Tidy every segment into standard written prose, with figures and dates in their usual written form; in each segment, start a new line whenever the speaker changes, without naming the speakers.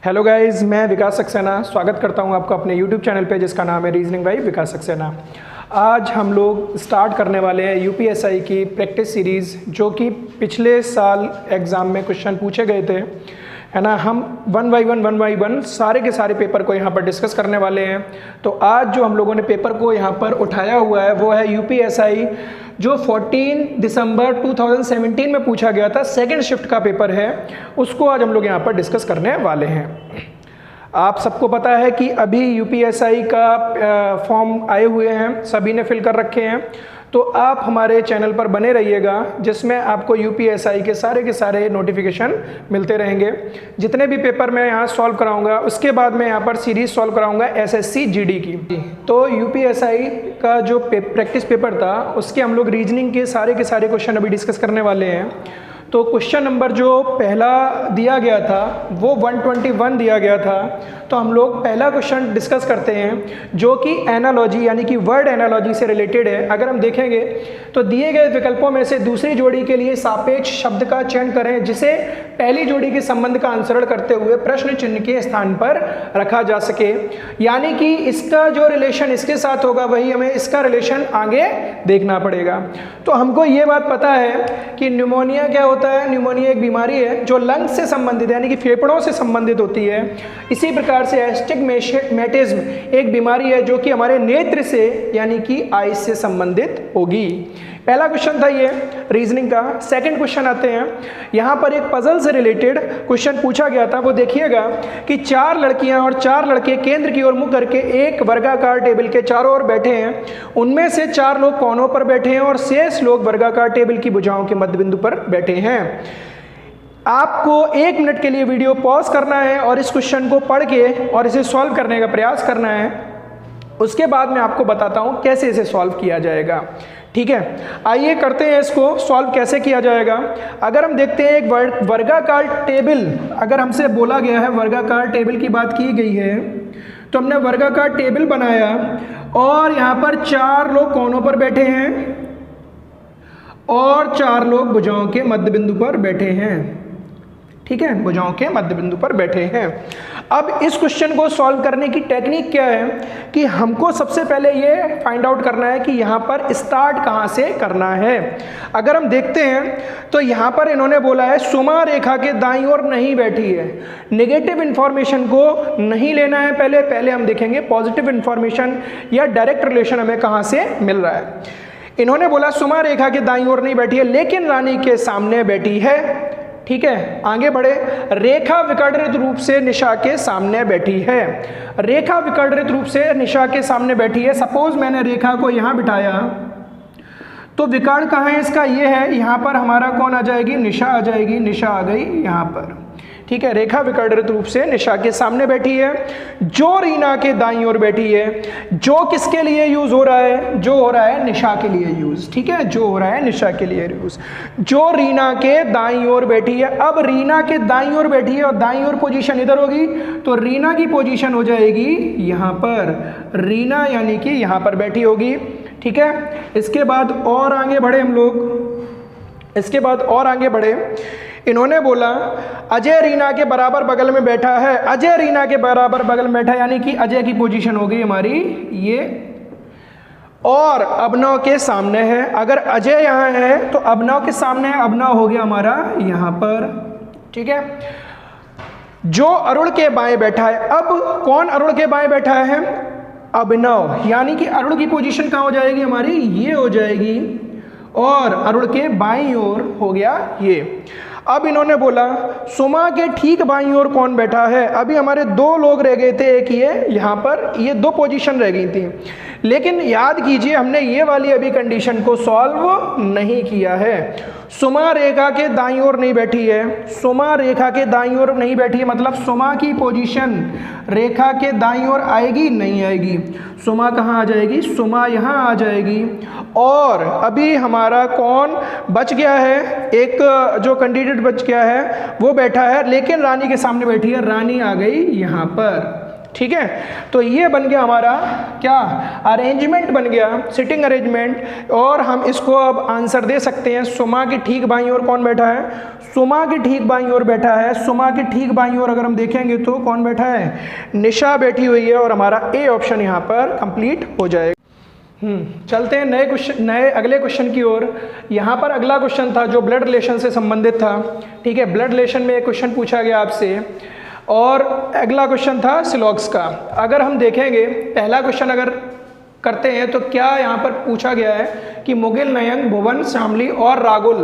Hello guys, मैं विकास सक्सेना स्वागत करता हूं आपका अपने यूट्यूब चैनल पे जिसका नाम है रीजनिंग बाय विकास सक्सेना। आज हम लोग स्टार्ट करने वाले हैं यूपीएसआई की प्रैक्टिस सीरीज़, जो कि पिछले साल एग्ज़ाम में क्वेश्चन पूछे गए थे, है ना। हम वन बाई वन सारे के सारे पेपर को यहाँ पर डिस्कस करने वाले हैं। तो आज जो हम लोगों ने पेपर को यहाँ पर उठाया हुआ है वो है यूपीएसआई, जो 14 दिसंबर 2017 में पूछा गया था, सेकंड शिफ्ट का पेपर है। उसको आज हम लोग यहाँ पर डिस्कस करने वाले हैं। आप सबको पता है कि अभी यूपीएसआई का फॉर्म आए हुए हैं, सभी ने फिल कर रखे हैं। तो आप हमारे चैनल पर बने रहिएगा, जिसमें आपको यूपीएसआई के सारे नोटिफिकेशन मिलते रहेंगे। जितने भी पेपर मैं यहाँ सॉल्व कराऊंगा, उसके बाद मैं यहाँ पर सीरीज सॉल्व कराऊंगा एसएससी जीडी की। तो यूपीएसआई का जो प्रैक्टिस पेपर था, उसके हम लोग रीजनिंग के सारे क्वेश्चन अभी डिस्कस करने वाले हैं। तो क्वेश्चन नंबर जो पहला दिया गया था वो 121 दिया गया था। तो हम लोग पहला क्वेश्चन डिस्कस करते हैं, जो कि एनालॉजी यानी कि वर्ड एनालॉजी से रिलेटेड है। अगर हम देखेंगे तो दिए गए विकल्पों में से दूसरी जोड़ी के लिए सापेक्ष शब्द का चयन करें, जिसे पहली जोड़ी के संबंध का अनुसरण करते हुए प्रश्न चिन्ह के स्थान पर रखा जा सके। यानी कि इसका जो रिलेशन इसके साथ होगा, वही हमें इसका रिलेशन आगे देखना पड़ेगा। तो हमको ये बात पता है कि न्यूमोनिया क्या होता है। न्यूमोनिया एक बीमारी है जो लंग्स से संबंधित यानी कि फेफड़ों से संबंधित होती है। इसी प्रकार से एस्टिग्मेटिज्म एक बीमारी है जो कि हमारे नेत्र से यानी कि आई से संबंधित होगी। पहला क्वेश्चन था ये रीजनिंग का। सेकंड क्वेश्चन आते हैं, यहाँ पर एक पजल से रिलेटेड क्वेश्चन पूछा गया था। वो देखिएगा कि 4 लड़कियां और 4 लड़के केंद्र की ओर मुख करके एक वर्गाकार टेबल के चारों ओर बैठे हैं। उनमें से 4 लोग कोनों पर बैठे हैं और शेष लोग वर्गाकार टेबल की भुजाओं के मध्य बिंदु पर बैठे हैं। आपको 1 मिनट के लिए वीडियो पॉज करना है और इस क्वेश्चन को पढ़ के और इसे सॉल्व करने का प्रयास करना है। उसके बाद मैं आपको बताता हूं कैसे इसे सॉल्व किया जाएगा। ठीक है, आइए करते हैं इसको सॉल्व कैसे किया जाएगा। अगर हम देखते हैं एक वर्गाकार टेबल, अगर हमसे बोला गया है वर्गाकार टेबल की बात की गई है, तो हमने वर्गाकार टेबल बनाया और यहाँ पर 4 लोग कोनों पर बैठे हैं और 4 लोग भुजाओं के मध्य बिंदु पर बैठे हैं। ठीक है, भुजाओं के मध्य बिंदु पर बैठे हैं। अब इस क्वेश्चन को सॉल्व करने की टेक्निक क्या है कि हमको सबसे पहले ये फाइंड आउट करना है कि यहाँ पर स्टार्ट कहाँ से करना है। अगर हम देखते हैं तो यहाँ पर इन्होंने बोला है सुमा रेखा के दाईं ओर नहीं बैठी है। नेगेटिव इंफॉर्मेशन को नहीं लेना है, पहले हम देखेंगे पॉजिटिव इंफॉर्मेशन या डायरेक्ट रिलेशन हमें कहाँ से मिल रहा है। इन्होंने बोला सुमा रेखा के दाईं ओर नहीं बैठी है, लेकिन रानी के सामने बैठी है। ठीक है, आगे बढ़े। रेखा विकर्णित रूप से निशा के सामने बैठी है। रेखा विकर्णित रूप से निशा के सामने बैठी है। सपोज मैंने रेखा को यहाँ बिठाया, तो विकर्ण कहाँ है इसका, ये है। यहाँ पर हमारा कौन आ जाएगी, निशा आ जाएगी। निशा आ गई यहाँ पर। ठीक है, रेखा विकर्णित रूप से निशा के सामने बैठी है। जो रीना के दाईं ओर बैठी है, जो किसके लिए यूज हो रहा है, जो हो रहा है निशा के लिए यूज। ठीक है, जो हो रहा है निशा के लिए यूज। जो रीना के दाईं ओर बैठी है। अब रीना के दाईं ओर बैठी है और दाईं ओर पोजीशन इधर होगी, तो रीना की पोजीशन हो जाएगी यहाँ पर। रीना यानी कि यहाँ पर बैठी होगी। ठीक है, इसके बाद और आगे बढ़े हम लोग। इसके बाद और आगे बढ़े, इन्होंने बोला अजय रीना के बराबर बगल में बैठा है। अजय रीना के बराबर बगल में बैठा यानी कि अजय की पोजीशन हो गई हमारी ये, और अभिनव के सामने है। अगर अजय यहाँ है तो अभिनव के सामने है, अभिनव हो गया हमारा यहाँ पर। ठीक है, जो अरुण के बाएं बैठा है। अब कौन अरुण के बाएं बैठा है, अभिनव, यानी कि अरुण की पोजीशन कहाँ हो जाएगी हमारी, ये हो जाएगी, और अरुण के बाईं ओर हो गया ये। अब इन्होंने बोला सुमा के ठीक बाईं ओर कौन बैठा है। अभी हमारे 2 लोग रह गए थे, एक ये यहाँ पर, ये 2 पोजीशन रह गई थी। लेकिन याद कीजिए हमने ये वाली अभी कंडीशन को सॉल्व नहीं किया है। सुमा रेखा के दाईं ओर नहीं बैठी है। सुमा रेखा के दाईं ओर नहीं बैठी है, मतलब सुमा की पोजीशन रेखा के दाईं ओर आएगी, नहीं आएगी। सुमा कहाँ आ जाएगी, सुमा यहाँ आ जाएगी। और अभी हमारा कौन बच गया है, एक जो कैंडिडेट बच गया है वो बैठा है, लेकिन रानी के सामने बैठी है। रानी आ गई यहाँ पर। ठीक है, तो ये बन गया हमारा क्या, अरेंजमेंट बन गया, सिटिंग अरेंजमेंट। और हम इसको अब आंसर दे सकते हैं। सुमा की ठीक बाईं ओर कौन बैठा है, सुमा की ठीक बाईं ओर बैठा है। सुमा की ठीक बाईं ओर अगर हम देखेंगे तो कौन बैठा है, निशा बैठी हुई है, और हमारा ए ऑप्शन यहाँ पर कंप्लीट हो जाएगा। चलते हैं नए क्वेश्चन, नए अगले क्वेश्चन की ओर। यहाँ पर अगला क्वेश्चन था जो ब्लड रिलेशन से संबंधित था। ठीक है, ब्लड रिलेशन में एक क्वेश्चन पूछा गया आपसे, और अगला क्वेश्चन था सिलॉक्स का। अगर हम देखेंगे पहला क्वेश्चन अगर करते हैं तो क्या यहाँ पर पूछा गया है कि मुगिल, नयंग, भुवन, शामली और रागुल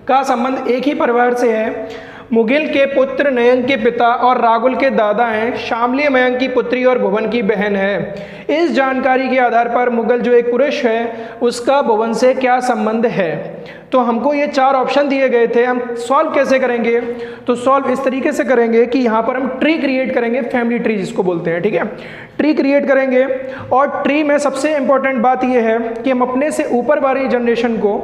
का संबंध एक ही परिवार से है। मुगिल के पुत्र नयंग के पिता और रागुल के दादा हैं। शामली मयंक की पुत्री और भुवन की बहन है। इस जानकारी के आधार पर मुगल जो एक पुरुष है उसका भुवन से क्या संबंध है। तो हमको ये 4 ऑप्शन दिए गए थे, हम सॉल्व कैसे करेंगे, तो सॉल्व इस तरीके से करेंगे कि यहाँ पर हम ट्री क्रिएट करेंगे, फैमिली ट्री जिसको बोलते हैं। ठीक है, ट्री क्रिएट करेंगे, और ट्री में सबसे इंपॉर्टेंट बात यह है कि हम अपने से ऊपर वाली जनरेशन को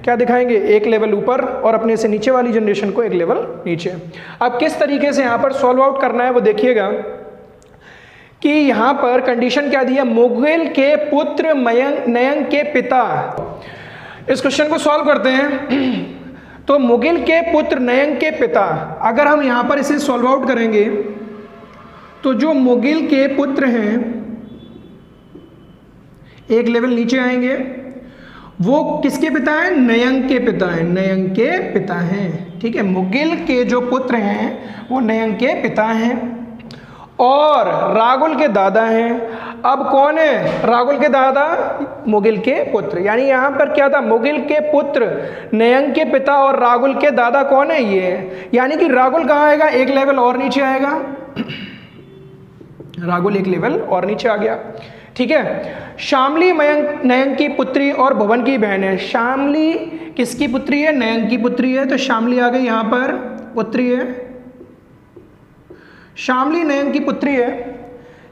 क्या दिखाएंगे, एक लेवल ऊपर, और अपने से नीचे वाली जनरेशन को एक लेवल नीचे। अब किस तरीके से यहाँ पर सॉल्व आउट करना है वो देखिएगा कि यहाँ पर कंडीशन क्या दी है, मुगिल के पुत्र नयंग के पिता। इस क्वेश्चन को सॉल्व करते हैं। तो मुगिल के पुत्र नयंग के पिता, अगर हम यहाँ पर इसे सॉल्व आउट करेंगे तो जो मुगिल के पुत्र हैं एक लेवल नीचे आएंगे, वो किसके पिता हैं, नयंग के पिता हैं, नयंग के पिता हैं। ठीक है, मुगिल के जो पुत्र हैं वो नयंग के पिता हैं, और रागुल के दादा हैं। अब कौन है रागुल के दादा, मुगिल के पुत्र। यानी यहाँ पर क्या था, मुगिल के पुत्र नयंग के पिता और रागुल के दादा कौन है, ये। यानी कि रागुल कहाँ आएगा, एक लेवल और नीचे आएगा, रागुल एक लेवल और नीचे आ गया। ठीक है, शामली नयंग की पुत्री और भुवन की बहन है। शामली किसकी पुत्री है, नयंग की पुत्री है, तो शामली आ गई यहाँ पर, पुत्री है, शामली नयंग की पुत्री है।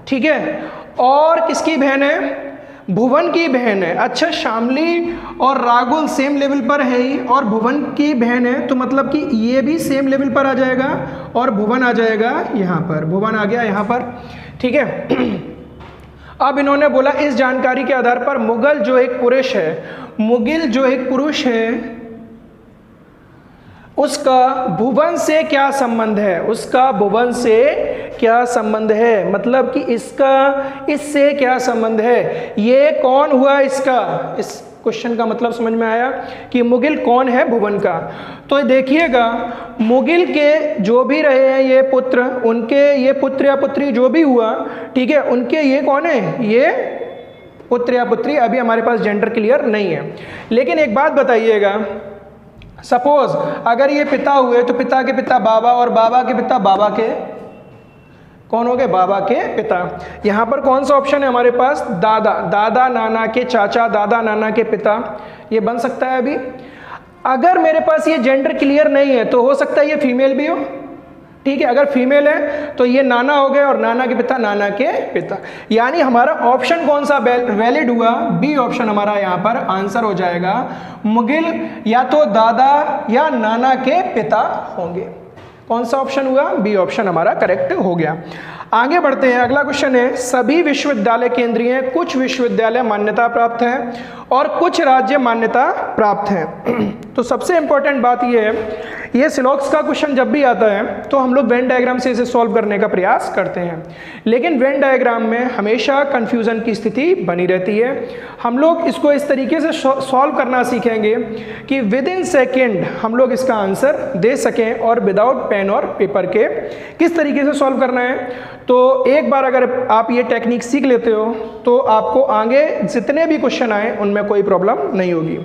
ठीक है, और किसकी बहन है, भुवन की बहन है। अच्छा, शामली और रागुल सेम लेवल पर है ही, और भुवन की बहन है, तो मतलब कि ये भी सेम लेवल पर आ जाएगा, और भुवन आ जाएगा यहाँ पर, भुवन आ गया यहाँ पर। ठीक है, अब इन्होंने बोला इस जानकारी के आधार पर मुगिल जो एक पुरुष है, मुगिल जो एक पुरुष है उसका भुवन से क्या संबंध है, उसका भुवन से क्या संबंध है, मतलब कि इसका इससे क्या संबंध है, ये कौन हुआ इसका। इस क्वेश्चन का मतलब समझ में आया कि मुगिल कौन है भुवन का। तो देखिएगा, मुगिल के जो भी रहे हैं ये पुत्र, उनके ये पुत्र या पुत्री जो भी हुआ, ठीक है, उनके ये कौन है, ये पुत्र या पुत्री। अभी हमारे पास जेंडर क्लियर नहीं है, लेकिन एक बात बताइएगा, सपोज अगर ये पिता हुए तो पिता के पिता बाबा, और बाबा के पिता बाबा के कौन हो गए, बाबा के पिता। यहाँ पर कौन सा ऑप्शन है हमारे पास, दादा, दादा नाना के चाचा, दादा नाना के पिता, ये बन सकता है। अभी अगर मेरे पास ये जेंडर क्लियर नहीं है तो हो सकता है ये फीमेल भी हो। ठीक है, अगर फीमेल है तो ये नाना हो गए, और नाना के पिता नाना के पिता। यानी हमारा ऑप्शन कौन सा वैलिड हुआ, बी ऑप्शन हमारा यहाँ पर आंसर हो जाएगा। मुगिल या तो दादा या नाना के पिता होंगे। कौन सा ऑप्शन हुआ, बी ऑप्शन हमारा करेक्ट हो गया। आगे बढ़ते हैं, अगला क्वेश्चन है, सभी विश्वविद्यालय केंद्रीय हैं, कुछ विश्वविद्यालय मान्यता प्राप्त हैं और कुछ राज्य मान्यता प्राप्त हैं। तो सबसे इंपॉर्टेंट बात यह है, ये सिलॉक्स का क्वेश्चन जब भी आता है तो हम लोग वेन डायग्राम से इसे सॉल्व करने का प्रयास करते हैं, लेकिन वेन डायग्राम में हमेशा कंफ्यूजन की स्थिति बनी रहती है। हम लोग इसको इस तरीके से सॉल्व करना सीखेंगे कि विद इन सेकेंड हम लोग इसका आंसर दे सकें, और विदाउट पेन और पेपर के किस तरीके से सॉल्व करना है। तो एक बार अगर आप ये टेक्निक सीख लेते हो तो आपको आगे जितने भी क्वेश्चन आए उनमें कोई प्रॉब्लम नहीं होगी।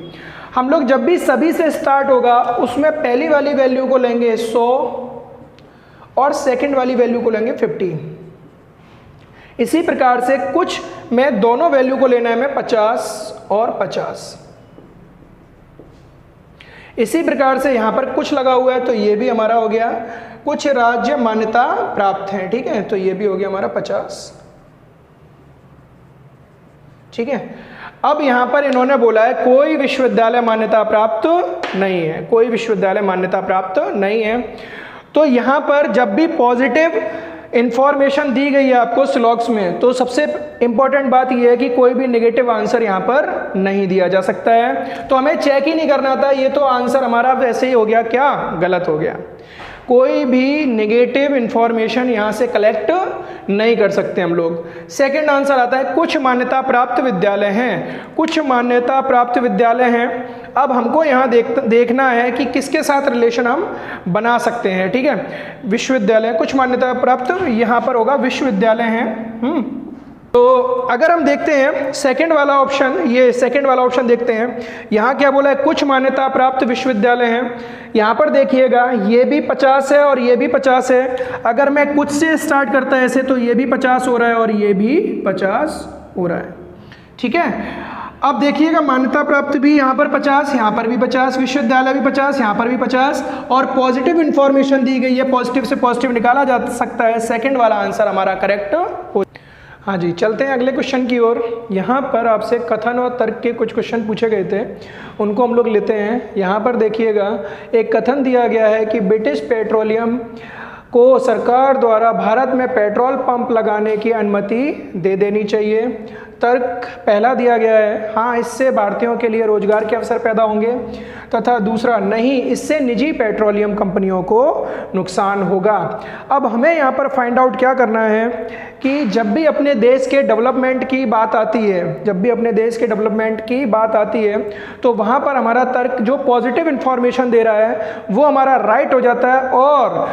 हम लोग जब भी सभी से स्टार्ट होगा उसमें पहली वाली वैल्यू को लेंगे 100 और सेकंड वाली वैल्यू को लेंगे 50। इसी प्रकार से कुछ में दोनों वैल्यू को लेना है मैं 50 और 50। इसी प्रकार से यहां पर कुछ लगा हुआ है तो ये भी हमारा हो गया। कुछ राज्य मान्यता प्राप्त हैं, ठीक है, तो ये भी हो गया हमारा 50। ठीक है, अब यहां पर इन्होंने बोला है कोई विश्वविद्यालय मान्यता प्राप्त नहीं है, कोई विश्वविद्यालय मान्यता प्राप्त नहीं है। तो यहां पर जब भी पॉजिटिव इंफॉर्मेशन दी गई है आपको स्लॉग्स में, तो सबसे इंपॉर्टेंट बात यह है कि कोई भी नेगेटिव आंसर यहाँ पर नहीं दिया जा सकता है। तो हमें चेक ही नहीं करना था, ये तो आंसर हमारा वैसे ही हो गया, क्या गलत हो गया। कोई भी नेगेटिव इंफॉर्मेशन यहाँ से कलेक्ट नहीं कर सकते हम लोग। सेकंड आंसर आता है कुछ मान्यता प्राप्त विद्यालय हैं। कुछ मान्यता प्राप्त विद्यालय हैं। अब हमको यहाँ देखना है कि किसके साथ रिलेशन हम बना सकते हैं, ठीक है। विश्वविद्यालय, कुछ मान्यता प्राप्त, यहाँ पर होगा विश्वविद्यालय हैं। तो अगर हम देखते हैं सेकंड वाला ऑप्शन, ये सेकंड वाला ऑप्शन देखते हैं, यहाँ क्या बोला है, कुछ मान्यता प्राप्त विश्वविद्यालय हैं। यहाँ पर देखिएगा ये भी 50 है और ये भी 50 है। अगर मैं कुछ से स्टार्ट करता है ऐसे तो ये भी 50 हो रहा है और ये भी 50 हो रहा है, ठीक है। अब देखिएगा मान्यता प्राप्त भी यहाँ पर 50, यहाँ पर भी 50, विश्वविद्यालय भी 50, यहाँ पर भी 50 और पॉजिटिव इंफॉर्मेशन दी गई है, पॉजिटिव से पॉजिटिव निकाला जा सकता है। सेकंड वाला आंसर हमारा करेक्ट हो। हाँ जी, चलते हैं अगले क्वेश्चन की ओर। यहाँ पर आपसे कथन और तर्क के कुछ क्वेश्चन पूछे गए थे, उनको हम लोग लेते हैं। यहाँ पर देखिएगा एक कथन दिया गया है कि ब्रिटिश पेट्रोलियम को सरकार द्वारा भारत में पेट्रोल पंप लगाने की अनुमति दे देनी चाहिए। तर्क पहला दिया गया है, हाँ इससे भारतीयों के लिए रोजगार के अवसर पैदा होंगे, तथा दूसरा नहीं, इससे निजी पेट्रोलियम कंपनियों को नुकसान होगा। अब हमें यहाँ पर फाइंड आउट क्या करना है कि जब भी अपने देश के डेवलपमेंट की बात आती है, जब भी अपने देश के डेवलपमेंट की बात आती है तो वहाँ पर हमारा तर्क जो पॉजिटिव इंफॉर्मेशन दे रहा है वो हमारा राइट हो जाता है। और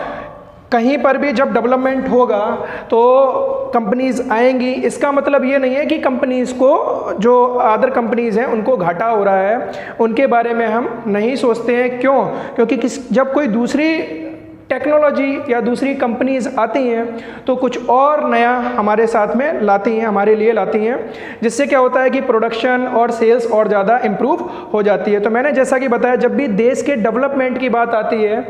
कहीं पर भी जब डेवलपमेंट होगा तो कंपनीज आएंगी, इसका मतलब ये नहीं है कि कंपनीज को, जो अदर कंपनीज हैं उनको घाटा हो रहा है, उनके बारे में हम नहीं सोचते हैं। क्यों? क्योंकि जब कोई दूसरी टेक्नोलॉजी या दूसरी कंपनीज आती हैं तो कुछ और नया हमारे साथ में लाती हैं, हमारे लिए लाती हैं, जिससे क्या होता है कि प्रोडक्शन और सेल्स और ज़्यादा इम्प्रूव हो जाती है। तो मैंने जैसा कि बताया, जब भी देश के डेवलपमेंट की बात आती है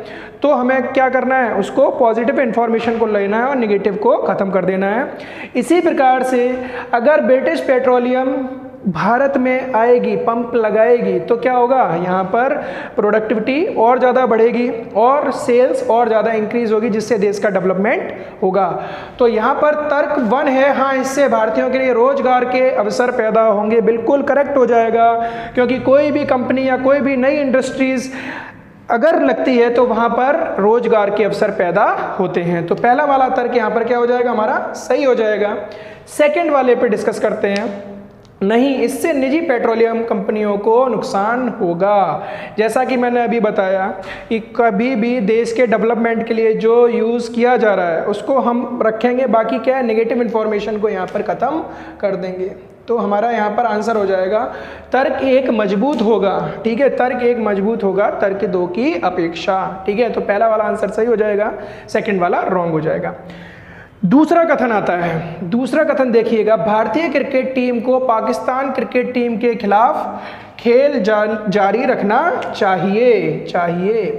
तो हमें क्या करना है, उसको पॉजिटिव इन्फॉर्मेशन को लेना है और निगेटिव को ख़त्म कर देना है। इसी प्रकार से अगर ब्रिटिश पेट्रोलियम भारत में आएगी, पंप लगाएगी, तो क्या होगा, यहाँ पर प्रोडक्टिविटी और ज़्यादा बढ़ेगी और सेल्स और ज़्यादा इंक्रीज होगी, जिससे देश का डेवलपमेंट होगा। तो यहाँ पर तर्क 1 है, हाँ इससे भारतीयों के लिए रोजगार के अवसर पैदा होंगे, बिल्कुल करेक्ट हो जाएगा। क्योंकि कोई भी कंपनी या कोई भी नई इंडस्ट्रीज़ अगर लगती है तो वहाँ पर रोजगार के अवसर पैदा होते हैं। तो पहला वाला तर्क यहाँ पर क्या हो जाएगा, हमारा सही हो जाएगा। सेकेंड वाले पे डिस्कस करते हैं, नहीं इससे निजी पेट्रोलियम कंपनियों को नुकसान होगा। जैसा कि मैंने अभी बताया कि कभी भी देश के डेवलपमेंट के लिए जो यूज़ किया जा रहा है उसको हम रखेंगे, बाकी क्या है नेगेटिव इन्फॉर्मेशन को यहाँ पर ख़त्म कर देंगे। तो हमारा यहाँ पर आंसर हो जाएगा तर्क 1 मजबूत होगा, ठीक है, तर्क 1 मजबूत होगा तर्क 2 की अपेक्षा, ठीक है। तो पहला वाला आंसर सही हो जाएगा, सेकंड वाला रॉन्ग हो जाएगा। दूसरा कथन आता है, दूसरा कथन देखिएगा, भारतीय क्रिकेट टीम को पाकिस्तान क्रिकेट टीम के खिलाफ खेल जारी रखना चाहिए,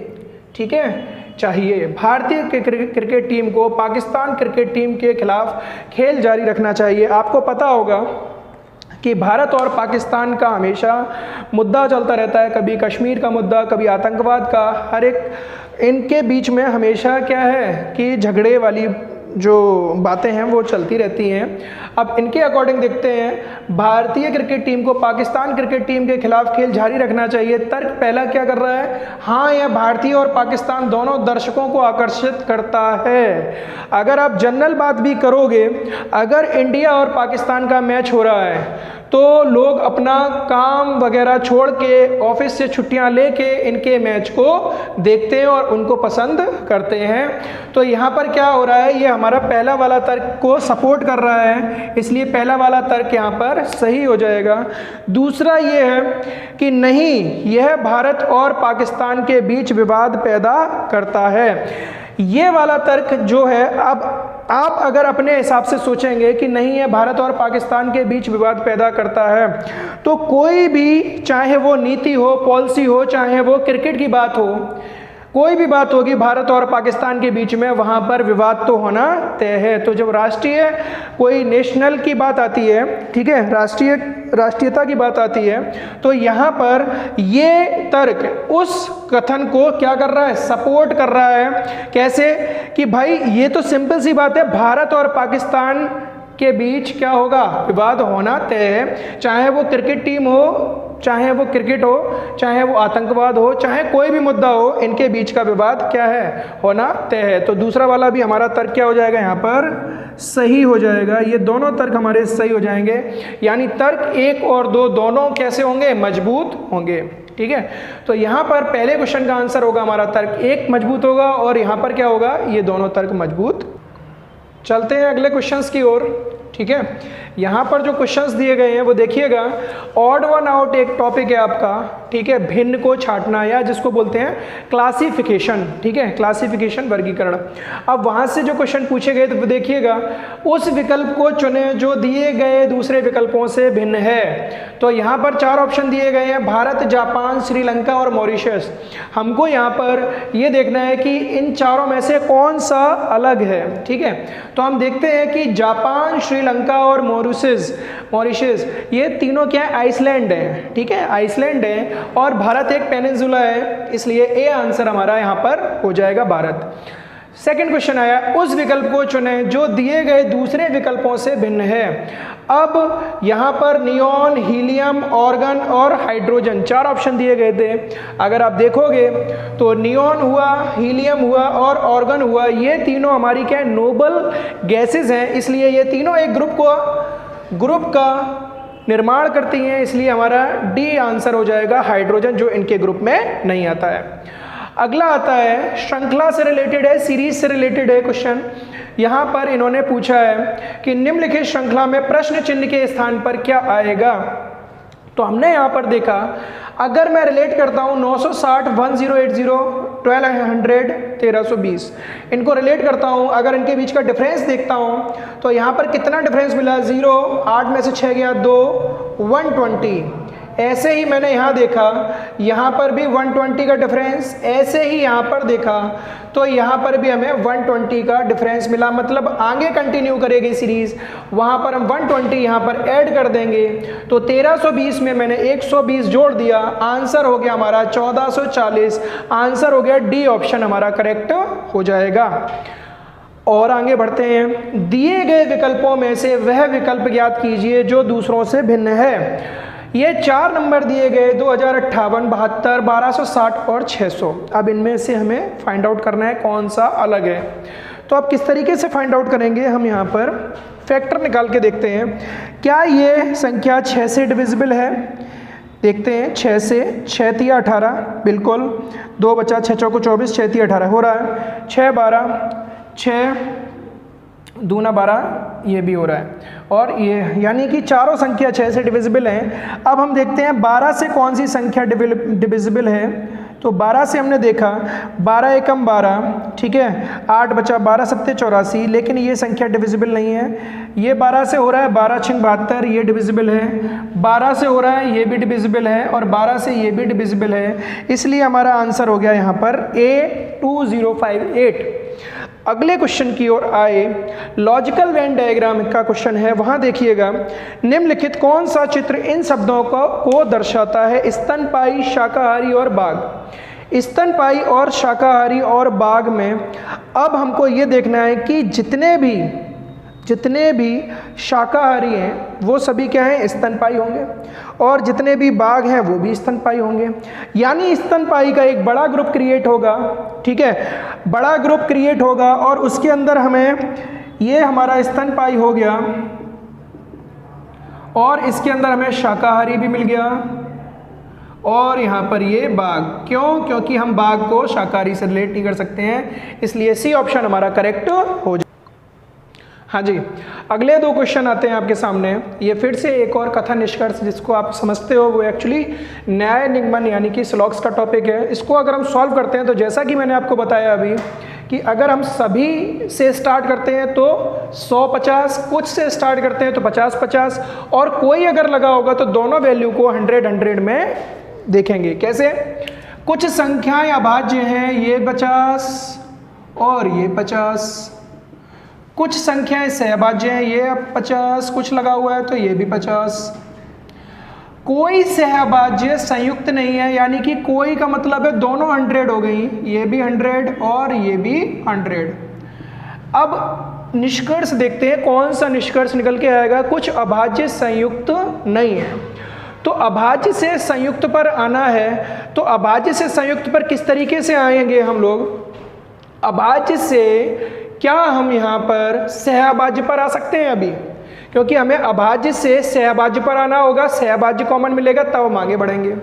ठीक है, चाहिए। भारतीय क्रिकेट टीम को पाकिस्तान क्रिकेट टीम के खिलाफ खेल जारी रखना चाहिए। आपको पता होगा कि भारत और पाकिस्तान का हमेशा मुद्दा चलता रहता है, कभी कश्मीर का मुद्दा, कभी आतंकवाद का, हर एक इनके बीच में हमेशा क्या है कि झगड़े वाली जो बातें हैं वो चलती रहती हैं। अब इनके अकॉर्डिंग देखते हैं, भारतीय क्रिकेट टीम को पाकिस्तान क्रिकेट टीम के खिलाफ खेल जारी रखना चाहिए। तर्क पहला क्या कर रहा है, हाँ यह भारतीय और पाकिस्तान दोनों दर्शकों को आकर्षित करता है। अगर आप जनरल बात भी करोगे, अगर इंडिया और पाकिस्तान का मैच हो रहा है तो लोग अपना काम वगैरह छोड़ के, ऑफिस से छुट्टियां लेके इनके मैच को देखते हैं और उनको पसंद करते हैं। तो यहाँ पर क्या हो रहा है, ये हमारा पहला वाला तर्क को सपोर्ट कर रहा है, इसलिए पहला वाला तर्क यहाँ पर सही हो जाएगा। दूसरा ये है कि नहीं, यह भारत और पाकिस्तान के बीच विवाद पैदा करता है। ये वाला तर्क जो है, अब आप अगर अपने हिसाब से सोचेंगे कि नहीं है भारत और पाकिस्तान के बीच विवाद पैदा करता है, तो कोई भी, चाहे वो नीति हो, पॉलिसी हो, चाहे वो क्रिकेट की बात हो, कोई भी बात होगी भारत और पाकिस्तान के बीच में, वहाँ पर विवाद तो होना तय है। तो जब राष्ट्रीय कोई नेशनल की बात आती है, ठीक है, राष्ट्रीयता की बात आती है, तो यहाँ पर ये तर्क उस कथन को क्या कर रहा है, सपोर्ट कर रहा है। कैसे कि भाई ये तो सिंपल सी बात है, भारत और पाकिस्तान के बीच क्या होगा, विवाद होना तय है। चाहे वो क्रिकेट टीम हो, चाहे वो क्रिकेट हो, चाहे वो आतंकवाद हो, चाहे कोई भी मुद्दा हो, इनके बीच का विवाद क्या है, होना तय है। तो दूसरा वाला भी हमारा तर्क क्या हो जाएगा, यहाँ पर सही हो जाएगा। ये दोनों तर्क हमारे सही हो जाएंगे, यानी तर्क 1 और 2 दोनों कैसे होंगे, मजबूत होंगे। ठीक है, तो यहाँ पर पहले क्वेश्चन का आंसर होगा हमारा तर्क 1 मजबूत होगा, और यहाँ पर क्या होगा, ये दोनों तर्क मजबूत। चलते हैं अगले क्वेश्चंस की ओर। ठीक है, यहाँ पर जो क्वेश्चंस दिए गए हैं वो देखिएगा। ऑड वन आउट एक टॉपिक है आपका, ठीक है, भिन्न को छांटना या जिसको बोलते हैं क्लासिफिकेशन। ठीक है, क्लासिफिकेशन, वर्गीकरण। अब वहाँ से जो क्वेश्चन पूछे गए तो देखिएगा, उस विकल्प को चुने जो दिए गए दूसरे विकल्पों से भिन्न है। तो यहाँ पर 4 ऑप्शन दिए गए हैं, भारत, जापान, श्रीलंका और मॉरिशस। हमको यहाँ पर ये देखना है कि इन चारों में से कौन सा अलग है। ठीक है, तो हम देखते हैं कि जापान, श्रीलंका और मॉरिशस ये तीनों क्या है, आइसलैंड है। ठीक है, आइसलैंड है, और भारत एक पेनिनसुला है, इसलिए ए आंसर हमारा यहाँ पर हो जाएगा भारत। सेकंड क्वेश्चन आया, उस विकल्प को चुनें जो दिए गए दूसरे विकल्पों से भिन्न है। अब यहाँ पर नियॉन, हीलियम, ऑर्गन और हाइड्रोजन 4 ऑप्शन दिए गए थे। अगर आप देखोगे तो नियॉन हुआ, हीलियम हुआ और ऑर्गन हुआ, ये तीनों हमारी क्या है, नोबल गैसेज हैं, इसलिए ये तीनों एक ग्रुप का निर्माण करती हैं, इसलिए हमारा डी आंसर हो जाएगा, हाइड्रोजन, जो इनके ग्रुप में नहीं आता है। अगला आता है, श्रृंखला से रिलेटेड है, सीरीज से रिलेटेड है क्वेश्चन। यहाँ पर इन्होंने पूछा है कि निम्नलिखित श्रृंखला में प्रश्न चिन्ह के स्थान पर क्या आएगा। तो हमने यहाँ पर देखा, अगर मैं रिलेट करता हूँ 960, 1080, 1200, 1320, इनको रिलेट करता हूँ, अगर इनके बीच का डिफरेंस देखता हूँ तो यहाँ पर कितना डिफरेंस मिला, 0, 8 में से 6 गया 2, 120। ऐसे ही मैंने यहाँ देखा, यहाँ पर भी 120 का डिफरेंस, ऐसे ही यहाँ पर देखा तो यहाँ पर भी हमें 120 का डिफरेंस मिला। मतलब आगे कंटिन्यू करेगी सीरीज, वहाँ पर हम 120 यहाँ पर ऐड कर देंगे, तो 1320 में मैंने 120 जोड़ दिया, आंसर हो गया हमारा 1440। आंसर हो गया डी ऑप्शन हमारा करेक्ट हो जाएगा। और आगे बढ़ते हैं, दिए गए विकल्पों में से वह विकल्प ज्ञात कीजिए जो दूसरों से भिन्न है। ये 4 नंबर दिए गए, 2058, 72, 1260 और 600। अब इनमें से हमें फाइंड आउट करना है कौन सा अलग है। तो आप किस तरीके से फाइंड आउट करेंगे, हम यहाँ पर फैक्टर निकाल के देखते हैं। क्या ये संख्या 6 से डिविजिबल है, देखते हैं। 6 से 6 तिया 18, बिल्कुल, 2 बचा, 6 चौको 24, 6 तिया 18 हो रहा है। 6 12, 6 दूना 12, ये भी हो रहा है। और ये यानी कि चारों संख्या 6 से डिविजिबल हैं। अब हम देखते हैं 12 से कौन सी संख्या डिविजिबल है। तो 12 से हमने देखा, 12 एकम 12, ठीक है, 8 बचा, 12 सत्ते 84, लेकिन ये संख्या डिविजिबल नहीं है। ये 12 से हो रहा है, 12 6 72, ये डिविजिबल है। 12 से हो रहा है, ये भी डिविजिबल है, और 12 से ये भी डिविजिबल है, इसलिए हमारा आंसर हो गया यहाँ पर A2058। अगले क्वेश्चन की ओर आए, लॉजिकल वेन डायग्राम का क्वेश्चन है। वहाँ देखिएगा, निम्नलिखित कौन सा चित्र इन शब्दों को दर्शाता है, स्तनपायी, शाकाहारी और बाघ। स्तनपायी और शाकाहारी और बाघ में अब हमको ये देखना है कि जितने भी शाकाहारी हैं वो सभी क्या हैं, स्तनपायी होंगे, और जितने भी बाघ हैं वो भी स्तनपायी होंगे। यानी स्तनपायी का एक बड़ा ग्रुप क्रिएट होगा, ठीक है, बड़ा ग्रुप क्रिएट होगा, और उसके अंदर हमें ये हमारा स्तनपायी हो गया, और इसके अंदर हमें शाकाहारी भी मिल गया, और यहाँ पर ये बाघ। क्यों? क्योंकि हम बाघ को शाकाहारी से रिलेट नहीं कर सकते हैं, इसलिए सी ऑप्शन हमारा करेक्ट हो जाए। हाँ जी, अगले 2 क्वेश्चन आते हैं आपके सामने। ये फिर से एक और कथन निष्कर्ष जिसको आप समझते हो, वो एक्चुअली न्याय निगमन यानी कि स्लॉग्स का टॉपिक है। इसको अगर हम सॉल्व करते हैं तो जैसा कि मैंने आपको बताया अभी कि अगर हम सभी से स्टार्ट करते हैं तो 100-50, कुछ से स्टार्ट करते हैं तो 50-50, और कोई अगर लगा होगा तो दोनों वैल्यू को 100-100 में देखेंगे। कैसे? कुछ संख्याएं अभाज्य हैं, ये 50 और ये 50। कुछ संख्याएं सहभाज्य हैं, ये 50 कुछ लगा हुआ है तो ये भी 50। कोई सहभाज्य संयुक्त नहीं है, यानी कि कोई का मतलब है दोनों 100 हो गई, ये भी 100 और ये भी 100। अब निष्कर्ष देखते हैं कौन सा निष्कर्ष निकल के आएगा। कुछ अभाज्य संयुक्त नहीं है, तो अभाज्य से संयुक्त पर आना है। तो अभाज्य से संयुक्त पर किस तरीके से आएंगे हम लोग? अभाज्य से क्या हम यहाँ पर सहभाज्य पर आ सकते हैं अभी? क्योंकि हमें अभाज्य से सहभाज्य पर आना होगा, सहभाज्य कॉमन मिलेगा तब हम आगे बढ़ेंगे।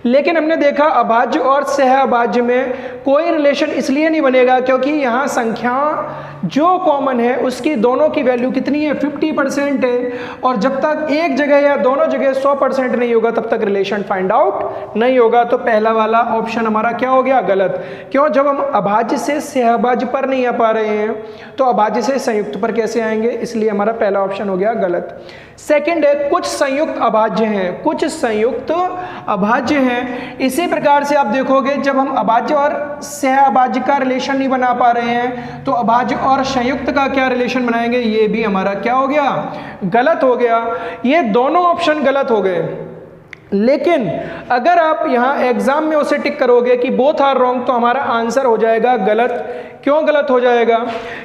लेकिन हमने देखा अभाज्य और सहअभाज्य में कोई रिलेशन इसलिए नहीं बनेगा क्योंकि यहाँ संख्या जो कॉमन है उसकी दोनों की वैल्यू कितनी है? 50% है। और जब तक एक जगह या दोनों जगह 100% नहीं होगा तब तक रिलेशन फाइंड आउट नहीं होगा। तो पहला वाला ऑप्शन हमारा क्या हो गया? गलत। क्यों? जब हम अभाज्य से सहअभाज्य पर नहीं आ पा रहे हैं तो अभाज्य से संयुक्त पर कैसे आएंगे? इसलिए हमारा पहला ऑप्शन हो गया गलत। सेकंड है कुछ संयुक्त अभाज्य हैं, कुछ संयुक्त अभाज्य हैं। इसी प्रकार से आप देखोगे जब हम अभाज्य और सहअभाज्य का रिलेशन नहीं बना पा रहे हैं तो अभाज्य और संयुक्त का क्या रिलेशन बनाएंगे? ये भी हमारा क्या हो गया? गलत हो गया। ये दोनों ऑप्शन गलत हो गए। लेकिन अगर आप यहाँ एग्जाम में उसे टिक करोगे कि बोथ आर रॉन्ग तो हमारा आंसर हो जाएगा गलत। क्यों गलत हो जाएगा?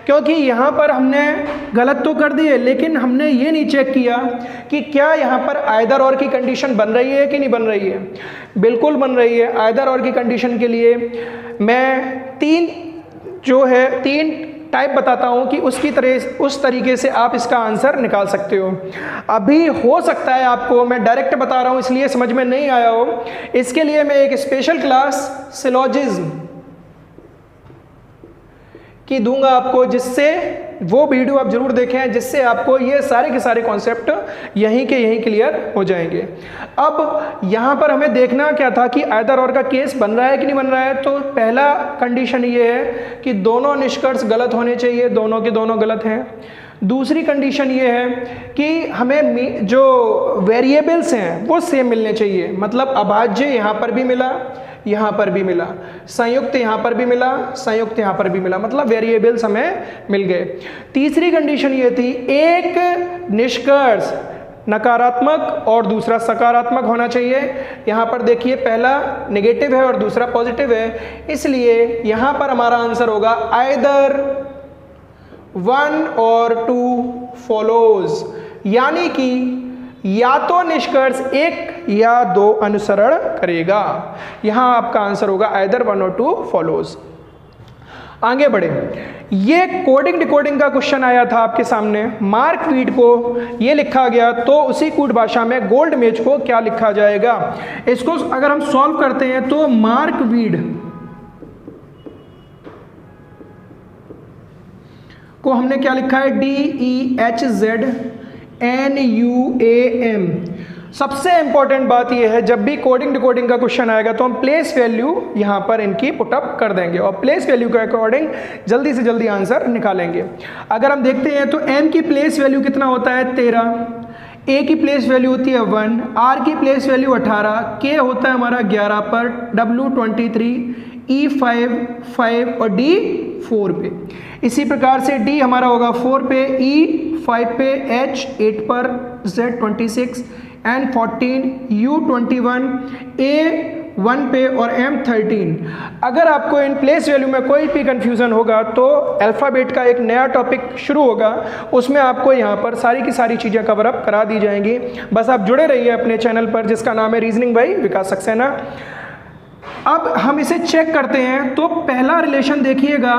क्योंकि यहाँ पर हमने गलत तो कर दिए लेकिन हमने ये नहीं चेक किया कि क्या यहाँ पर आइदर और की कंडीशन बन रही है कि नहीं बन रही है। बिल्कुल बन रही है। आइदर और की कंडीशन के लिए मैं तीन टाइप बताता हूं कि उस तरीके से आप इसका आंसर निकाल सकते हो। अभी हो सकता है आपको मैं डायरेक्ट बता रहा हूं इसलिए समझ में नहीं आया हो, इसके लिए मैं एक स्पेशल क्लास सिलोजिज्म की दूंगा आपको, जिससे वो वीडियो आप जरूर देखें जिससे आपको ये सारे के सारे कॉन्सेप्ट यहीं के यहीं क्लियर हो जाएंगे। अब यहाँ पर हमें देखना क्या था कि आइदर और का केस बन रहा है कि नहीं बन रहा है। तो पहला कंडीशन ये है कि दोनों निष्कर्ष गलत होने चाहिए, दोनों के दोनों गलत हैं। दूसरी कंडीशन ये है कि हमें जो वेरिएबल्स हैं वो सेम मिलने चाहिए, मतलब अभाज्य यहाँ पर भी मिला, यहाँ पर भी मिला, संयुक्त यहाँ पर भी मिला, संयुक्त यहाँ पर भी मिला, मतलब वेरिएबल्स हमें मिल गए। तीसरी कंडीशन ये थी एक निष्कर्ष नकारात्मक और दूसरा सकारात्मक होना चाहिए। यहाँ पर देखिए पहला नेगेटिव है और दूसरा पॉजिटिव है, इसलिए यहाँ पर हमारा आंसर होगा आइदर 1 और 2 फॉलोज, यानी कि या तो निष्कर्ष 1 या 2 अनुसरण करेगा। यहां आपका आंसर होगा आइदर 1 और 2 फॉलोज। आगे बढ़े, ये कोडिंग डिकोडिंग का क्वेश्चन आया था आपके सामने। मार्क वीड को ये लिखा गया तो उसी कूट भाषा में गोल्ड मेज को क्या लिखा जाएगा? इसको अगर हम सॉल्व करते हैं तो मार्क वीड को हमने क्या लिखा है? DEHZNUAM। सबसे इंपॉर्टेंट बात यह है जब भी कोडिंग डिकोडिंग का क्वेश्चन आएगा तो हम प्लेस वैल्यू यहां पर इनकी पुटअप कर देंगे और प्लेस वैल्यू के अकॉर्डिंग जल्दी से जल्दी आंसर निकालेंगे। अगर हम देखते हैं तो m की प्लेस वैल्यू कितना होता है? 13, a की प्लेस वैल्यू होती है 1, r की प्लेस वैल्यू 18, k होता है हमारा 11 पर, w 23, e 5 और d 4 पे। इसी प्रकार से d हमारा होगा 4 पे, e 5 पे, h 8 पर, z 26, n 14, u 21, a 1 पे और m 13। अगर आपको इन प्लेस वैल्यू में कोई भी कंफ्यूजन होगा तो अल्फ़ाबेट का एक नया टॉपिक शुरू होगा, उसमें आपको यहाँ पर सारी की सारी चीज़ें कवर अप करा दी जाएंगी। बस आप जुड़े रहिए अपने चैनल पर जिसका नाम है रीजनिंग बाय विकास सक्सेना। अब हम इसे चेक करते हैं तो पहला रिलेशन देखिएगा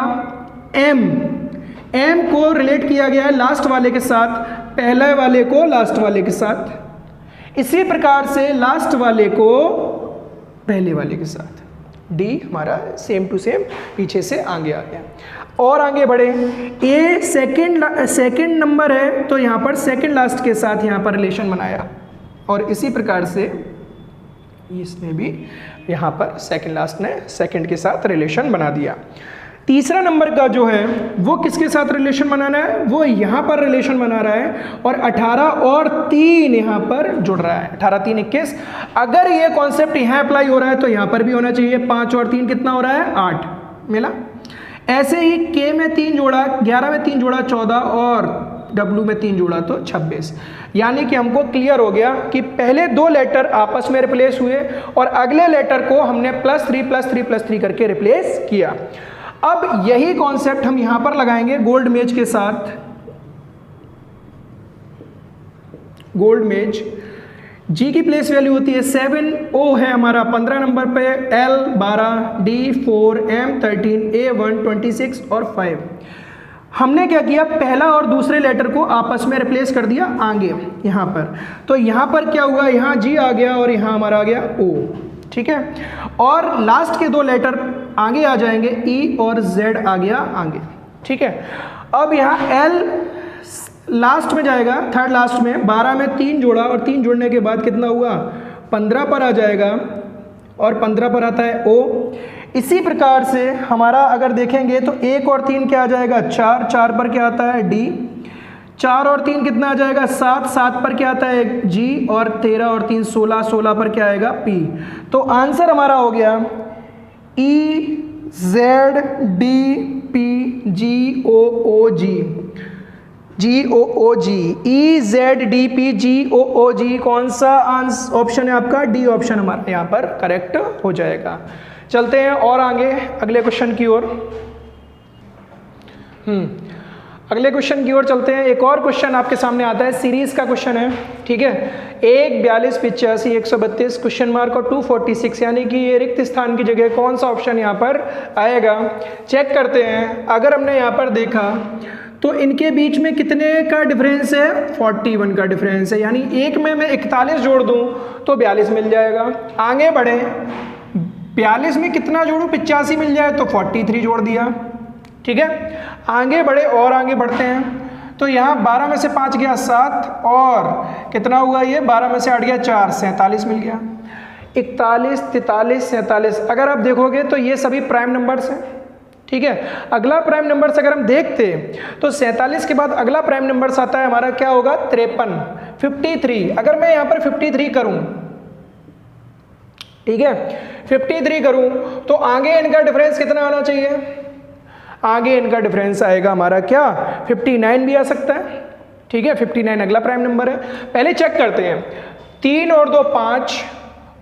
m को रिलेट किया गया है लास्ट वाले के साथ, पहले वाले को लास्ट वाले के साथ, इसी प्रकार से लास्ट वाले को पहले वाले के साथ। d हमारा सेम टू सेम पीछे से आगे आ गया। और आगे बढ़े, a सेकंड नंबर है तो यहाँ पर सेकंड लास्ट के साथ यहाँ पर रिलेशन बनाया और इसी प्रकार से इसने भी यहाँ पर सेकंड लास्ट ने सेकंड के साथ रिलेशन बना दिया। तीसरा नंबर का जो है वो किसके साथ रिलेशन बनाना है, वो यहाँ पर रिलेशन बना रहा है और 18 और 3 यहाँ पर जुड़ रहा है, 18 3 21। अगर ये कॉन्सेप्ट यहाँ अप्लाई हो रहा है तो यहाँ पर भी होना चाहिए। 5 और 3 कितना हो रहा है, 8 मिला। ऐसे ही K में 3 जोड़ा, 11 में 3 जोड़ा 14 और W में 3 जोड़ा तो 26। यानी कि हमको क्लियर हो गया कि पहले दो लेटर आपस में रिप्लेस हुए और अगले लेटर को हमने +3 करके रिप्लेस किया। अब यही कॉन्सेप्ट हम यहां पर लगाएंगे गोल्ड मेज के साथ। गोल्ड मेज G की प्लेस वैल्यू होती है 7, O है हमारा 15 नंबर पे, L 12, D 4, M 13, A 1 26 और 5। हमने क्या किया, पहला और दूसरे लेटर को आपस में रिप्लेस कर दिया आगे यहाँ पर। तो यहाँ पर क्या हुआ, यहाँ G आ गया और यहाँ हमारा आ गया O, ठीक है। और लास्ट के दो लेटर आगे आ जाएंगे, E और Z आ गया आगे, ठीक है। अब यहाँ L लास्ट में जाएगा, थर्ड लास्ट में 12 में 3 जोड़ा और 3 जोड़ने के बाद कितना हुआ, 15 पर आ जाएगा और 15 पर आता है O। इसी प्रकार से हमारा अगर देखेंगे तो 1 और 3 क्या आ जाएगा, 4, 4 पर क्या आता है D, 4 और 3 कितना आ जाएगा, 7, 7 पर क्या आता है G और 13 और 3 16, 16 पर क्या आएगा P। तो आंसर हमारा हो गया E Z D P G O O G, G O O G, E Z D P G O O G। कौन सा ऑप्शन है आपका, डी ऑप्शन हमारा यहाँ पर करेक्ट हो जाएगा। चलते हैं और आगे अगले क्वेश्चन की ओर। अगले क्वेश्चन की ओर चलते हैं। एक और क्वेश्चन आपके सामने आता है, सीरीज का क्वेश्चन है, ठीक है। 1 42 85 132 क्वेश्चन मार्क और 246, यानी कि ये रिक्त स्थान की जगह कौन सा ऑप्शन यहाँ पर आएगा, चेक करते हैं। अगर हमने यहाँ पर देखा तो इनके बीच में कितने का डिफरेंस है, 41 का डिफरेंस है। यानी एक में मैं 41 जोड़ दूं तो 42 मिल जाएगा। आगे बढ़े, 42 में कितना जोड़ूं, 85 मिल जाए तो 43 जोड़ दिया, ठीक है। आगे बढ़े और आगे बढ़ते हैं तो यहाँ 12 में से 5 गया 7 और कितना हुआ ये, 12 में से 8 गया 4, 47 मिल गया। 41 43 47, अगर आप देखोगे तो ये सभी प्राइम नंबर्स हैं, ठीक है। अगला प्राइम नंबर से अगर हम देखते हैं तो 47 के बाद अगला प्राइम नंबर आता है हमारा, क्या होगा 53 53। अगर मैं यहाँ पर 53 करूं, ठीक है, 53 करूं तो आगे इनका डिफरेंस कितना आना चाहिए, आगे इनका डिफरेंस आएगा हमारा क्या 59 भी आ सकता है, ठीक है। 59 अगला प्राइम नंबर है। पहले चेक करते हैं, 3 और 2 5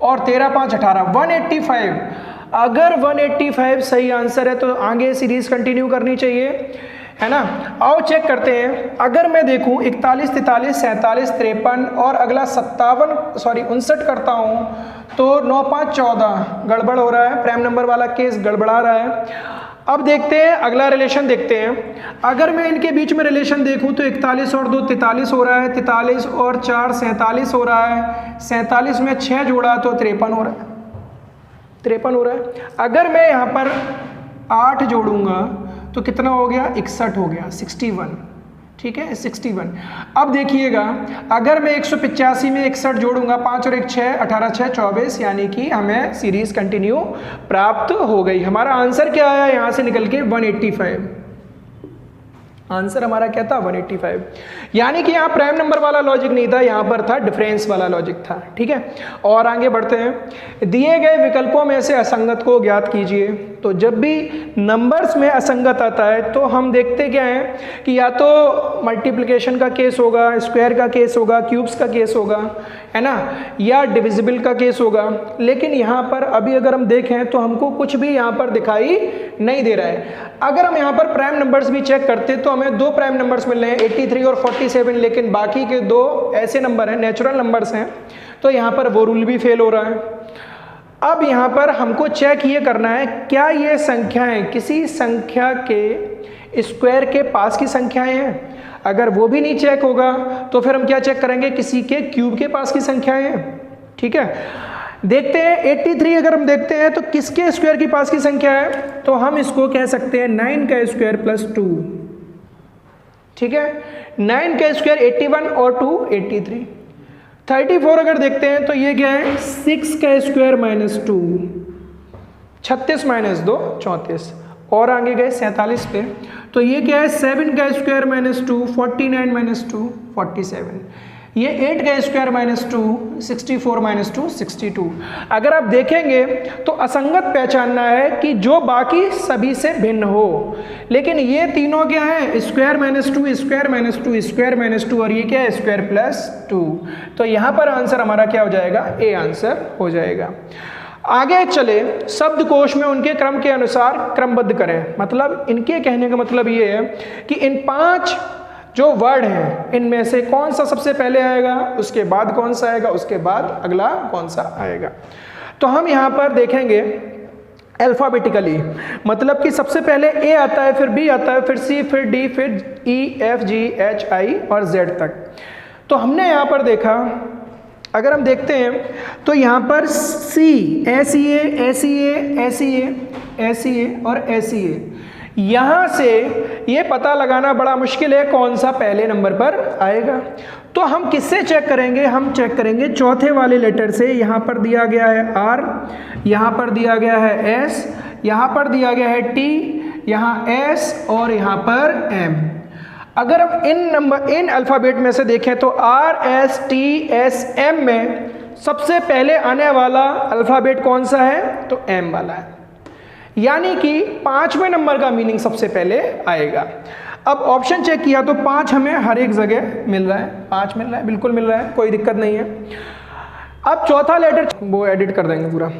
और 13 5 18, 185। अगर 185 सही आंसर है तो आगे सीरीज कंटिन्यू करनी चाहिए, है ना। आओ चेक करते हैं। अगर मैं देखूं 41 43 47 53 और अगला 59 करता हूं तो 9 5 14, गड़बड़ हो रहा है, प्राइम नंबर वाला केस गड़बड़ा रहा है। अब देखते हैं अगला रिलेशन देखते हैं। अगर मैं इनके बीच में रिलेशन देखूं तो 41 और 2 43 हो रहा है, 43 और 4 47 हो रहा है, 47 में 6 जोड़ा तो 53 हो रहा है, 53 हो रहा है। अगर मैं यहाँ पर 8 जोड़ूंगा तो कितना हो गया, 61 हो गया, 61, ठीक है 61। अब देखिएगा, अगर मैं 185 में 61 जोड़ूंगा, 5 और 1 6, 18 6 24, यानी कि हमें सीरीज कंटिन्यू प्राप्त हो गई। हमारा आंसर क्या आया यहाँ से निकल के 185, आंसर हमारा क्या था 185। यानी कि यहाँ प्राइम नंबर वाला लॉजिक नहीं था, यहाँ पर था डिफरेंस वाला लॉजिक था, ठीक है। और आगे बढ़ते हैं। दिए गए विकल्पों में से असंगत को ज्ञात कीजिए। तो जब भी नंबर्स में असंगत आता है तो हम देखते क्या हैं कि या तो मल्टीप्लिकेशन का केस होगा, स्क्वायर का केस होगा, क्यूब्स का केस होगा, है ना, या डिविजिबल का केस होगा। लेकिन यहाँ पर अभी अगर हम देखें तो हमको कुछ भी यहाँ पर दिखाई नहीं दे रहा है। अगर हम यहाँ पर प्राइम नंबर्स भी चेक करते तो हमें 2 प्राइम नंबर्स मिल रहे हैं, 83 और 47, लेकिन बाकी के 2 ऐसे नंबर हैं, नेचुरल नंबर्स हैं, तो यहाँ पर वो रूल भी फेल हो रहा है। अब यहाँ पर हमको चेक ये करना है, क्या ये संख्याएं किसी संख्या के स्क्वायर के पास की संख्याएं हैं। अगर वो भी नहीं चेक होगा तो फिर हम क्या चेक करेंगे, किसी के क्यूब के पास की संख्याएं हैं, ठीक है। देखते हैं 83 अगर हम देखते हैं तो किसके स्क्वायर के पास की संख्या है, तो हम इसको कह सकते हैं 9 का स्क्वायर प्लस 2, ठीक है। 9 का स्क्वायर 81 और 2 83। 34 अगर देखते हैं तो ये क्या है, 6 का स्क्वायर माइनस 2, 36 माइनस 2 34। और आगे गए 47 पे, तो ये क्या है 7 का स्क्वायर माइनस 2 49 माइनस 2 47, ये 8 का स्क्वायर माइनस 2 64 माइनस 2 62। अगर आप देखेंगे तो असंगत पहचानना है कि जो बाकी सभी से भिन्न हो, लेकिन ये तीनों क्या है square minus 2 square minus 2 square minus 2 और ये क्या है स्क्वायर प्लस 2। तो यहाँ पर आंसर हमारा क्या हो जाएगा, ए आंसर हो जाएगा। आगे चले, शब्दकोश में उनके क्रम के अनुसार क्रमबद्ध करें। मतलब इनके कहने का मतलब ये है कि इन 5 जो वर्ड हैं इनमें से कौन सा सबसे पहले आएगा, उसके बाद कौन सा आएगा, उसके बाद अगला कौन सा आएगा। तो हम यहाँ पर देखेंगे अल्फ़ाबेटिकली, मतलब कि सबसे पहले ए आता है, फिर बी आता है, फिर सी, फिर डी, फिर ई, एफ, जी, एच, आई और जेड तक। तो हमने यहाँ पर देखा, अगर हम देखते हैं तो यहाँ पर सी ऐसी ए, ऐसी ए, ऐसी ए, ऐसी ए और ऐसी ए, यहाँ से ये पता लगाना बड़ा मुश्किल है कौन सा पहले नंबर पर आएगा। तो हम किससे चेक करेंगे, हम चेक करेंगे चौथे वाले लेटर से। यहाँ पर दिया गया है आर, यहाँ पर दिया गया है एस, यहाँ पर दिया गया है टी, यहाँ एस और यहाँ पर एम। अगर हम इन अल्फ़ाबेट में से देखें तो R, S, T, S, M में सबसे पहले आने वाला अल्फ़ाबेट कौन सा है, तो एम वाला है, यानी कि 5वें नंबर का मीनिंग सबसे पहले आएगा। अब ऑप्शन चेक किया तो 5 हमें हर एक जगह मिल रहा है, 5 मिल रहा है, बिल्कुल मिल रहा है, कोई दिक्कत नहीं है। अब चौथा लेटर वो एडिट कर देंगे पूरा।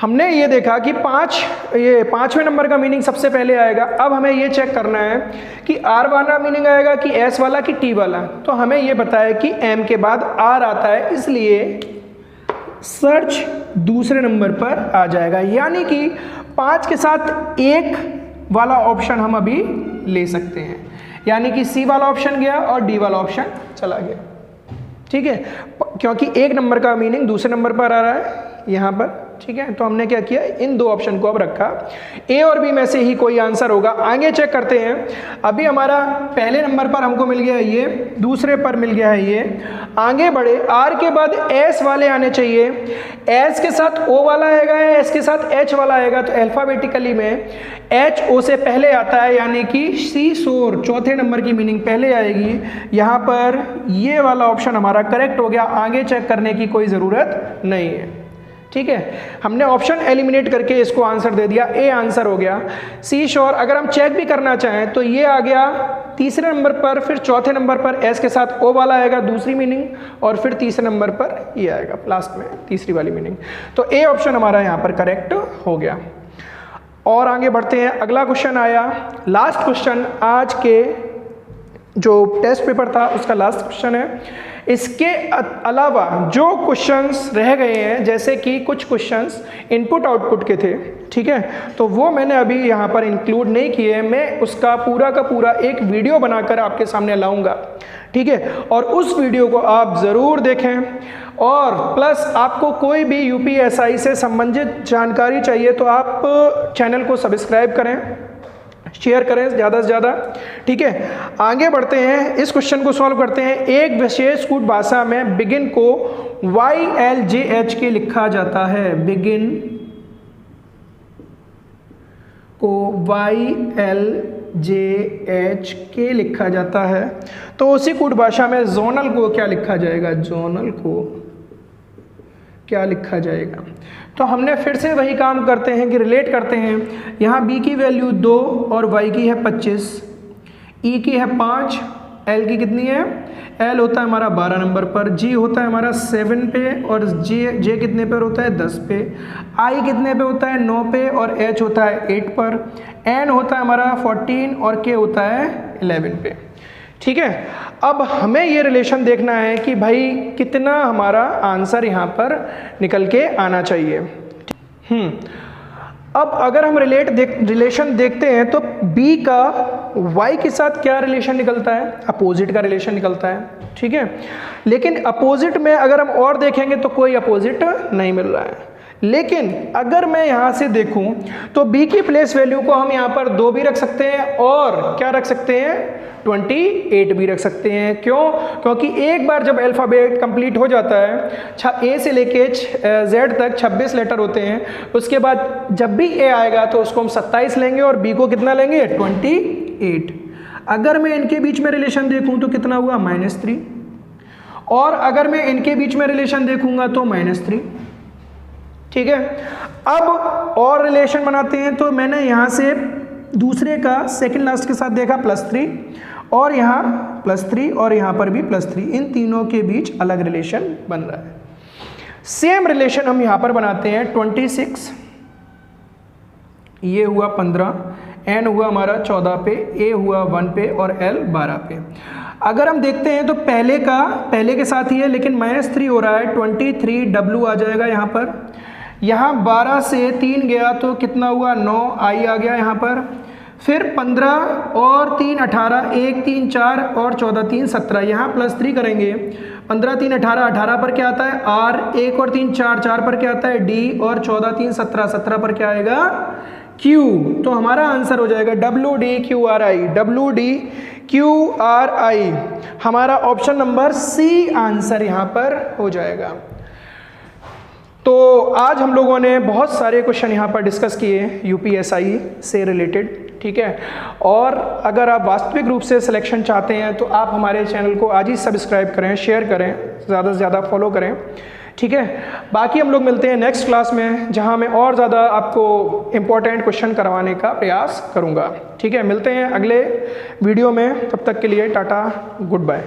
हमने ये देखा कि 5वें नंबर का मीनिंग सबसे पहले आएगा। अब हमें ये चेक करना है कि आर वाला मीनिंग आएगा कि एस वाला कि टी वाला। तो हमें ये बताया कि एम के बाद आर आता है, इसलिए सर्च दूसरे नंबर पर आ जाएगा, यानी कि 5 के साथ 1 वाला ऑप्शन हम अभी ले सकते हैं, यानी कि सी वाला ऑप्शन गया और डी वाला ऑप्शन चला गया। ठीक है, क्योंकि 1 नंबर का मीनिंग दूसरे नंबर पर आ रहा है यहाँ पर। ठीक है, तो हमने क्या किया, इन 2 ऑप्शन को अब रखा, ए और बी में से ही कोई आंसर होगा। आगे चेक करते हैं। अभी हमारा पहले नंबर पर हमको मिल गया है ये, दूसरे पर मिल गया है ये। आगे बढ़े, आर के बाद एस वाले आने चाहिए, एस के साथ ओ वाला आएगा, एस के साथ एच वाला आएगा। तो अल्फाबेटिकली में एच ओ से पहले आता है, यानी कि सी शोर चौथे नंबर की मीनिंग पहले आएगी। यहाँ पर ये वाला ऑप्शन हमारा करेक्ट हो गया, आगे चेक करने की कोई ज़रूरत नहीं है। ठीक है, हमने ऑप्शन एलिमिनेट करके इसको आंसर दे दिया, ए आंसर हो गया। सी श्योर अगर हम चेक भी करना चाहें तो ये आ गया तीसरे नंबर पर, फिर चौथे नंबर पर एस के साथ ओ वाला आएगा दूसरी मीनिंग, और फिर तीसरे नंबर पर ये आएगा लास्ट में तीसरी वाली मीनिंग। तो ए ऑप्शन हमारा यहाँ पर करेक्ट हो गया। और आगे बढ़ते हैं, अगला क्वेश्चन आया, लास्ट क्वेश्चन आज के जो टेस्ट पेपर था उसका लास्ट क्वेश्चन है। इसके अलावा जो क्वेश्चंस रह गए हैं, जैसे कि कुछ क्वेश्चंस इनपुट आउटपुट के थे, ठीक है, तो वो मैंने अभी यहाँ पर इंक्लूड नहीं किए। मैं उसका पूरा का पूरा एक वीडियो बनाकर आपके सामने लाऊंगा, ठीक है, और उस वीडियो को आप ज़रूर देखें। और प्लस आपको कोई भी यूपीएसआई से संबंधित जानकारी चाहिए तो आप चैनल को सब्सक्राइब करें, शेयर करें ज़्यादा से ज़्यादा। ठीक है, आगे बढ़ते हैं, इस क्वेश्चन को सॉल्व करते हैं। एक विशेष कूट भाषा में बिगिन को YLJH के लिखा जाता है, बिगिन को YLJH के लिखा जाता है। तो उसी कूट भाषा में जोनल को क्या लिखा जाएगा, जोनल को क्या लिखा जाएगा। तो हमने फिर से वही काम करते हैं कि रिलेट करते हैं। यहाँ b की वैल्यू 2 और y की है 25, e की है 5, l की कितनी है, l होता है हमारा 12 नंबर पर, g होता है हमारा 7 पे और j कितने पर होता है 10 पे, i कितने पे होता है 9 पे और h होता है 8 पर, n होता है हमारा 14 और k होता है 11 पे। ठीक है, अब हमें ये रिलेशन देखना है कि भाई कितना हमारा आंसर यहाँ पर निकल के आना चाहिए। अब अगर हम रिलेशन देखते हैं तो b का y के साथ क्या रिलेशन निकलता है, अपोजिट का रिलेशन निकलता है। ठीक है, लेकिन अपोजिट में अगर हम और देखेंगे तो कोई अपोजिट नहीं मिल रहा है, लेकिन अगर मैं यहाँ से देखूँ तो b की प्लेस वैल्यू को हम यहाँ पर 2 भी रख सकते हैं और क्या रख सकते हैं 28 भी रख सकते हैं। क्यों? क्योंकि एक बार जब अल्फ़ाबेट कंप्लीट हो जाता है ए से लेके जेड तक 26 लेटर होते हैं, उसके बाद जब भी ए आएगा तो उसको हम 27 लेंगे और बी को कितना लेंगे 28। अगर मैं इनके बीच में रिलेशन देखूं तो कितना हुआ -3 और अगर मैं इनके बीच में रिलेशन देखूंगा तो -3। ठीक है, अब और रिलेशन बनाते हैं। तो मैंने यहाँ से दूसरे का सेकंड लास्ट के साथ देखा +3 और यहाँ +3 और यहाँ पर भी +3, इन तीनों के बीच अलग रिलेशन बन रहा है। सेम रिलेशन हम यहाँ पर बनाते हैं 26, ये हुआ 15, n हुआ हमारा 14 पे, a हुआ 1 पे और l 12 पे। अगर हम देखते हैं तो पहले के साथ ही है लेकिन -3 हो रहा है, 23 w आ जाएगा यहाँ पर। यहाँ 12 से 3 गया तो कितना हुआ 9 i आ गया यहाँ पर। फिर 15 और 3 18, 1 3 4 और 14 3 17, यहाँ +3 करेंगे। 15 3 18, 18 पर क्या आता है r, 1 और 3 4, 4 पर क्या आता है d और 14 3 17, 17 पर क्या आएगा q। तो हमारा आंसर हो जाएगा WDQRI। हमारा ऑप्शन नंबर सी आंसर यहाँ पर हो जाएगा। तो आज हम लोगों ने बहुत सारे क्वेश्चन यहाँ पर डिस्कस किए यूपीएसआई से रिलेटेड। ठीक है, और अगर आप वास्तविक रूप से सिलेक्शन चाहते हैं तो आप हमारे चैनल को आज ही सब्सक्राइब करें, शेयर करें, ज़्यादा से ज़्यादा फॉलो करें। ठीक है, बाकी हम लोग मिलते हैं नेक्स्ट क्लास में जहां मैं और ज़्यादा आपको इम्पोर्टेंट क्वेश्चन करवाने का प्रयास करूंगा। ठीक है, मिलते हैं अगले वीडियो में, तब तक के लिए टाटा, गुड बाय।